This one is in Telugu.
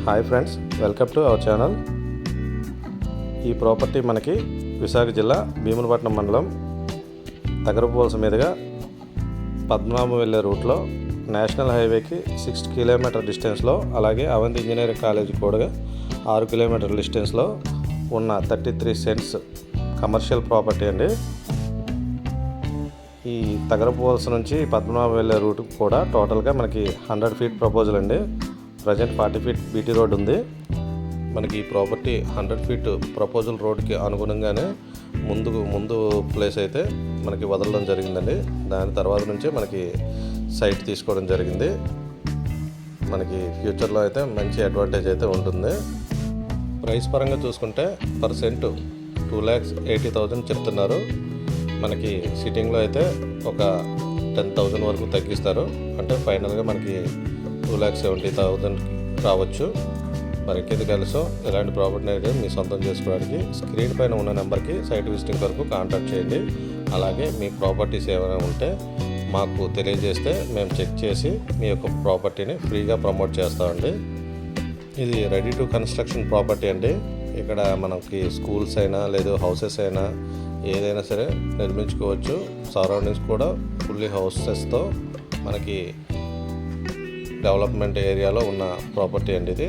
Hi friends, welcome to our channel. ఈ ప్రాపర్టీ మనకి విశాఖ జిల్లా భీమునిపట్నం మండలం తగరపువలస మీదుగా పద్మనాభం వెళ్ళే రూట్లో నేషనల్ హైవేకి 6 కిలోమీటర్ డిస్టెన్స్లో, అలాగే అవంతి ఇంజనీరింగ్ కాలేజీ కూడా 6 కిలోమీటర్ డిస్టెన్స్లో ఉన్న 33 సెంట్స్ కమర్షియల్ ప్రాపర్టీ అండి. ఈ తగరపువలస నుంచి పద్మనాభం వెళ్ళే రూట్ కూడా టోటల్గా మనకి 100 ఫీట్ ప్రపోజల్ అండి. ప్రజెంట్ 40 ఫీట్ బీటీ రోడ్ ఉంది. మనకి ఈ ప్రాపర్టీ 100 ఫీట్ ప్రపోజల్ రోడ్కి అనుగుణంగానే ముందు ప్లేస్ అయితే మనకి వదలడం జరిగిందండి. దాని తర్వాత నుంచే మనకి సైట్ తీసుకోవడం జరిగింది. మనకి ఫ్యూచర్లో అయితే మంచి అడ్వాంటేజ్ అయితే ఉంటుంది. ప్రైస్ పరంగా చూసుకుంటే పర్ సెంట్ 2,80,000 చెప్తున్నారు. మనకి సిట్టింగ్లో అయితే ఒక 10,000 వరకు తగ్గిస్తారు. అంటే ఫైనల్గా మనకి 2,70,000 రావచ్చు. మరి ఇంకేది కలిసో ఇలాంటి ప్రాపర్టీని అయితే మీ సొంతం చేసుకోవడానికి స్క్రీన్ పైన ఉన్న నెంబర్కి సైట్ విజిటింగ్ వరకు కాంటాక్ట్ చేయండి. అలాగే మీ ప్రాపర్టీస్ ఏమైనా ఉంటే మాకు తెలియజేస్తే మేము చెక్ చేసి మీ యొక్క ప్రాపర్టీని ఫ్రీగా ప్రమోట్ చేస్తామండి. ఇది రెడీ టు కన్స్ట్రక్షన్ ప్రాపర్టీ అండి. ఇక్కడ మనకి స్కూల్స్ అయినా లేదు హౌసెస్ అయినా ఏదైనా సరే నిర్మించుకోవచ్చు. సరౌండింగ్స్ కూడా ఫుల్లీ హౌసెస్తో మనకి డెవలప్మెంట్ ఏరియాలో ఉన్న ప్రాపర్టీ అండి ఇది.